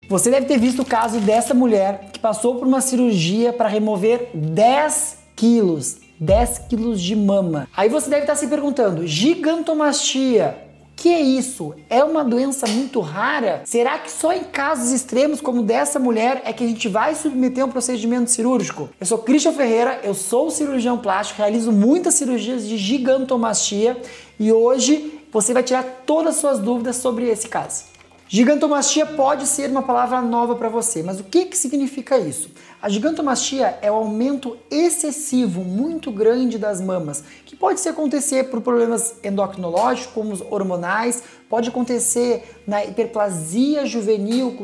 Você deve ter visto o caso dessa mulher que passou por uma cirurgia para remover 10 quilos. 10 quilos de mama. Aí você deve estar se perguntando, gigantomastia, o que é isso? É uma doença muito rara? Será que só em casos extremos como dessa mulher é que a gente vai submeter a um procedimento cirúrgico? Eu sou Christian Ferreira, eu sou cirurgião plástico, realizo muitas cirurgias de gigantomastia e hoje você vai tirar todas as suas dúvidas sobre esse caso. Gigantomastia pode ser uma palavra nova para você, mas o que significa isso? A gigantomastia é o aumento excessivo, muito grande das mamas, que pode acontecer por problemas endocrinológicos, como os hormonais, pode acontecer na hiperplasia juvenil,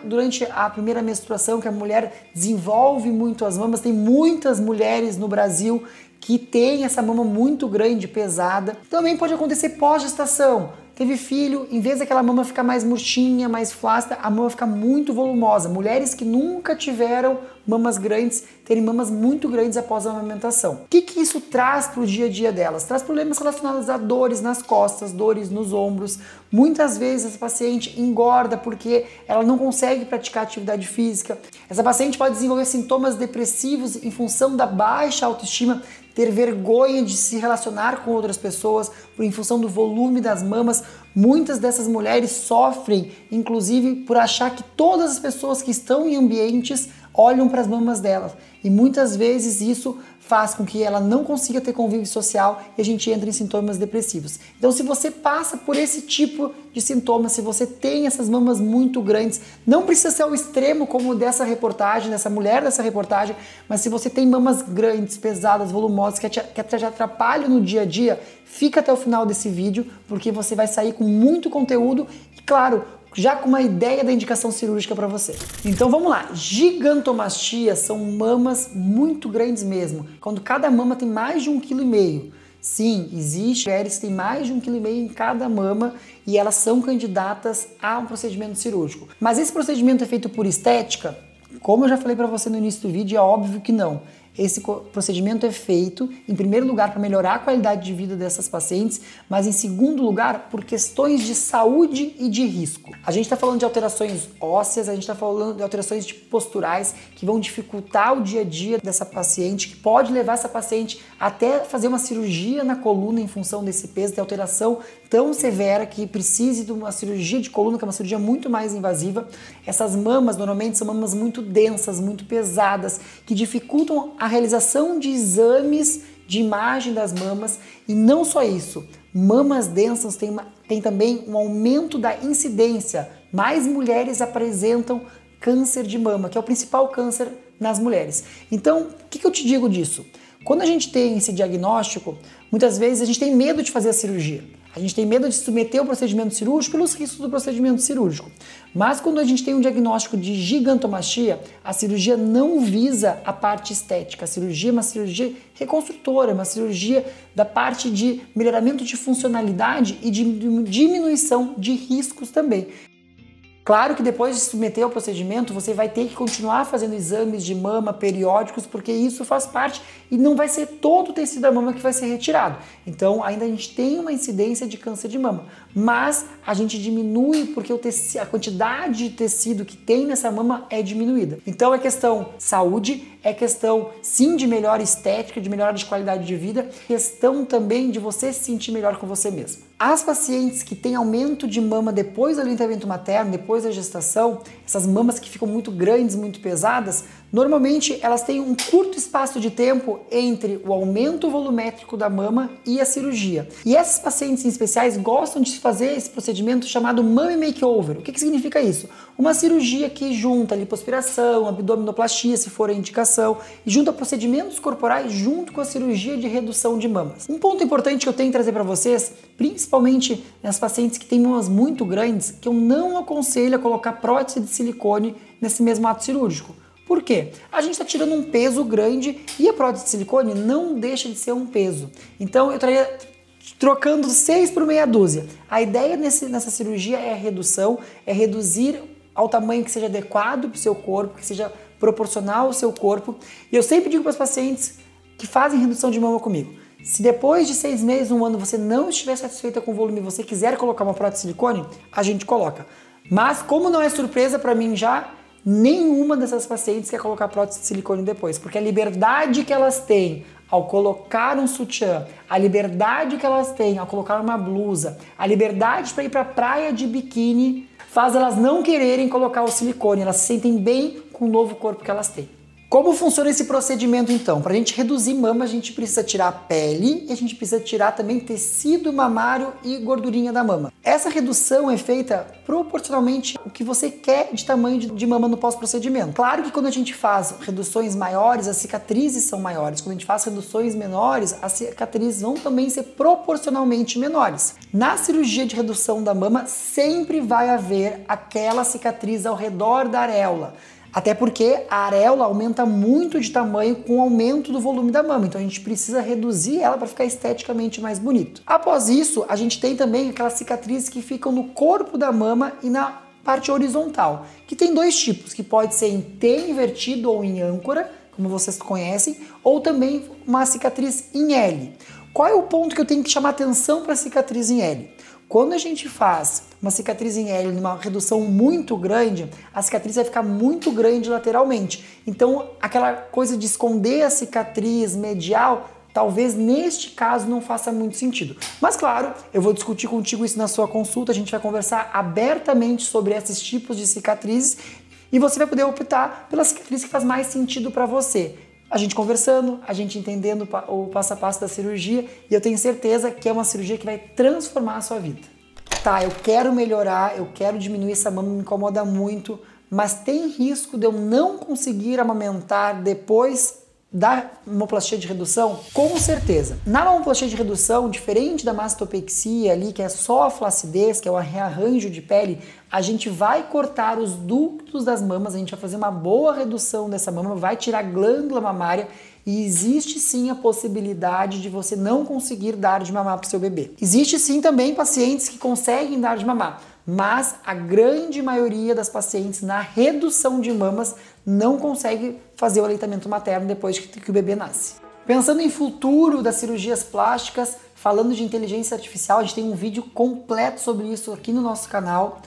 durante a primeira menstruação, que a mulher desenvolve muito as mamas. Tem muitas mulheres no Brasil que têm essa mama muito grande, pesada. Também pode acontecer pós-gestação. Teve filho, em vez daquela mama ficar mais murchinha, mais flácida, a mama fica muito volumosa. Mulheres que nunca tiveram mamas grandes, terem mamas muito grandes após a amamentação. O que isso traz para o dia a dia delas? Traz problemas relacionados a dores nas costas, dores nos ombros. Muitas vezes essa paciente engorda porque ela não consegue praticar atividade física. Essa paciente pode desenvolver sintomas depressivos em função da baixa autoestima, ter vergonha de se relacionar com outras pessoas em função do volume das mamas. Muitas dessas mulheres sofrem, inclusive, por achar que todas as pessoas que estão em ambientes olham para as mamas delas. E muitas vezes isso faz com que ela não consiga ter convívio social e a gente entra em sintomas depressivos. Então, se você passa por esse tipo de sintomas, se você tem essas mamas muito grandes, não precisa ser o extremo como dessa reportagem, dessa mulher dessa reportagem, mas se você tem mamas grandes, pesadas, volumosas, que te atrapalham no dia a dia, fica até o final desse vídeo, porque você vai sair com muito conteúdo e, claro, já com uma ideia da indicação cirúrgica para você. Então vamos lá, gigantomastia são mamas muito grandes mesmo, quando cada mama tem mais de 1,5 kg. Sim, existe mulheres que têm mais de 1,5 kg em cada mama e elas são candidatas a um procedimento cirúrgico. Mas esse procedimento é feito por estética? Como eu já falei para você no início do vídeo, é óbvio que não. Esse procedimento é feito, em primeiro lugar, para melhorar a qualidade de vida dessas pacientes, mas em segundo lugar, por questões de saúde e de risco. A gente está falando de alterações ósseas, a gente está falando de alterações posturais que vão dificultar o dia a dia dessa paciente, que pode levar essa paciente até fazer uma cirurgia na coluna em função desse peso, de alteração tão severa que precise de uma cirurgia de coluna, que é uma cirurgia muito mais invasiva. Essas mamas, normalmente, são mamas muito densas, muito pesadas, que dificultam a realização de exames de imagem das mamas. E não só isso, mamas densas têm também um aumento da incidência. Mais mulheres apresentam câncer de mama, que é o principal câncer nas mulheres. Então, o que eu te digo disso? Quando a gente tem esse diagnóstico, muitas vezes a gente tem medo de fazer a cirurgia. A gente tem medo de submeter o procedimento cirúrgico pelos riscos do procedimento cirúrgico. Mas quando a gente tem um diagnóstico de gigantomastia, a cirurgia não visa a parte estética. A cirurgia é uma cirurgia reconstrutora, uma cirurgia da parte de melhoramento de funcionalidade e de diminuição de riscos também. Claro que depois de submeter ao procedimento, você vai ter que continuar fazendo exames de mama periódicos, porque isso faz parte e não vai ser todo o tecido da mama que vai ser retirado. Então, ainda a gente tem uma incidência de câncer de mama, mas a gente diminui porque a quantidade de tecido que tem nessa mama é diminuída. Então, é questão saúde, é questão sim de melhora estética, de melhora de qualidade de vida, questão também de você se sentir melhor com você mesmo. As pacientes que têm aumento de mama depois do aleitamento materno, depois da gestação, essas mamas que ficam muito grandes, muito pesadas, normalmente elas têm um curto espaço de tempo entre o aumento volumétrico da mama e a cirurgia. E essas pacientes em especiais gostam de fazer esse procedimento chamado Mummy Makeover. O que significa isso? Uma cirurgia que junta lipoaspiração, abdominoplastia, se for a indicação, e junta procedimentos corporais junto com a cirurgia de redução de mamas. Um ponto importante que eu tenho que trazer para vocês, principalmente nas pacientes que têm mamas muito grandes, que eu não aconselho a colocar prótese de silicone nesse mesmo ato cirúrgico. Por quê? A gente está tirando um peso grande e a prótese de silicone não deixa de ser um peso. Então eu estaria trocando 6 por meia dúzia. A ideia nessa cirurgia é a redução, é reduzir ao tamanho que seja adequado para o seu corpo, que seja proporcional ao seu corpo. E eu sempre digo para as pacientes que fazem redução de mama comigo, se depois de 6 meses, 1 ano, você não estiver satisfeita com o volume e você quiser colocar uma prótese de silicone, a gente coloca. Mas como não é surpresa para mim já, nenhuma dessas pacientes quer colocar prótese de silicone depois, porque a liberdade que elas têm ao colocar um sutiã, a liberdade que elas têm ao colocar uma blusa, a liberdade para ir para a praia de biquíni, faz elas não quererem colocar o silicone, elas se sentem bem com o novo corpo que elas têm. Como funciona esse procedimento então? Para a gente reduzir mama, a gente precisa tirar a pele e a gente precisa tirar também tecido mamário e gordurinha da mama. Essa redução é feita proporcionalmente ao que você quer de tamanho de mama no pós-procedimento. Claro que quando a gente faz reduções maiores, as cicatrizes são maiores. Quando a gente faz reduções menores, as cicatrizes vão também ser proporcionalmente menores. Na cirurgia de redução da mama, sempre vai haver aquela cicatriz ao redor da areola. Até porque a areola aumenta muito de tamanho com o aumento do volume da mama, então a gente precisa reduzir ela para ficar esteticamente mais bonito. Após isso, a gente tem também aquelas cicatrizes que ficam no corpo da mama e na parte horizontal, que tem dois tipos, que pode ser em T invertido ou em âncora, como vocês conhecem, ou também uma cicatriz em L. Qual é o ponto que eu tenho que chamar atenção para a cicatriz em L? Quando a gente faz uma cicatriz em L numa redução muito grande, a cicatriz vai ficar muito grande lateralmente. Então, aquela coisa de esconder a cicatriz medial, talvez neste caso não faça muito sentido. Mas claro, eu vou discutir contigo isso na sua consulta, a gente vai conversar abertamente sobre esses tipos de cicatrizes e você vai poder optar pela cicatriz que faz mais sentido para você. A gente conversando, a gente entendendo o passo a passo da cirurgia e eu tenho certeza que é uma cirurgia que vai transformar a sua vida. Tá, eu quero melhorar, eu quero diminuir essa mama, me incomoda muito, mas tem risco de eu não conseguir amamentar depois da mamoplastia de redução? Com certeza. Na mamoplastia de redução, diferente da mastopexia ali, que é só a flacidez, que é o rearranjo de pele, a gente vai cortar os ductos das mamas, a gente vai fazer uma boa redução dessa mama, vai tirar a glândula mamária e existe sim a possibilidade de você não conseguir dar de mamar para o seu bebê. Existe sim também pacientes que conseguem dar de mamar, mas a grande maioria das pacientes na redução de mamas não consegue fazer o aleitamento materno depois que o bebê nasce. Pensando em futuro das cirurgias plásticas, falando de inteligência artificial, a gente tem um vídeo completo sobre isso aqui no nosso canal.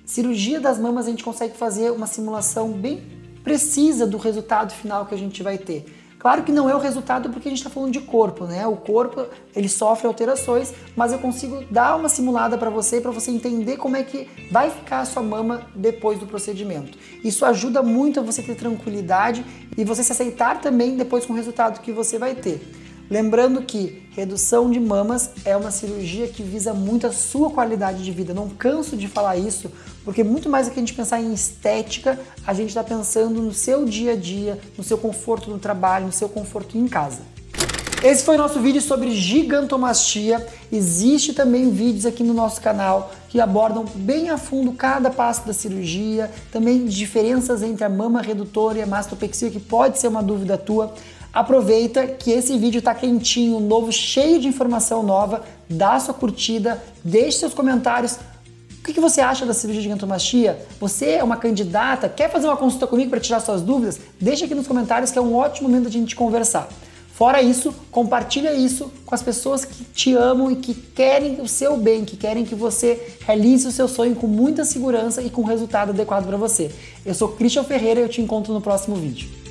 Cirurgia das mamas, a gente consegue fazer uma simulação bem precisa do resultado final que a gente vai ter. Claro que não é o resultado porque a gente está falando de corpo, né? O corpo, ele sofre alterações, mas eu consigo dar uma simulada para você entender como é que vai ficar a sua mama depois do procedimento. Isso ajuda muito a você ter tranquilidade e você se aceitar também depois com o resultado que você vai ter. Lembrando que redução de mamas é uma cirurgia que visa muito a sua qualidade de vida. Não canso de falar isso, porque muito mais do que a gente pensar em estética, a gente está pensando no seu dia a dia, no seu conforto no trabalho, no seu conforto em casa. Esse foi o nosso vídeo sobre gigantomastia. Existe também vídeos aqui no nosso canal que abordam bem a fundo cada passo da cirurgia, também diferenças entre a mama redutora e a mastopexia, que pode ser uma dúvida tua. Aproveita que esse vídeo tá quentinho, novo, cheio de informação nova, dá sua curtida, deixe seus comentários. O que você acha da cirurgia de gigantomastia? Você é uma candidata? Quer fazer uma consulta comigo para tirar suas dúvidas? Deixa aqui nos comentários que é um ótimo momento de a gente conversar. Fora isso, compartilha isso com as pessoas que te amam e que querem o seu bem, que querem que você realize o seu sonho com muita segurança e com resultado adequado para você. Eu sou Christian Ferreira e eu te encontro no próximo vídeo.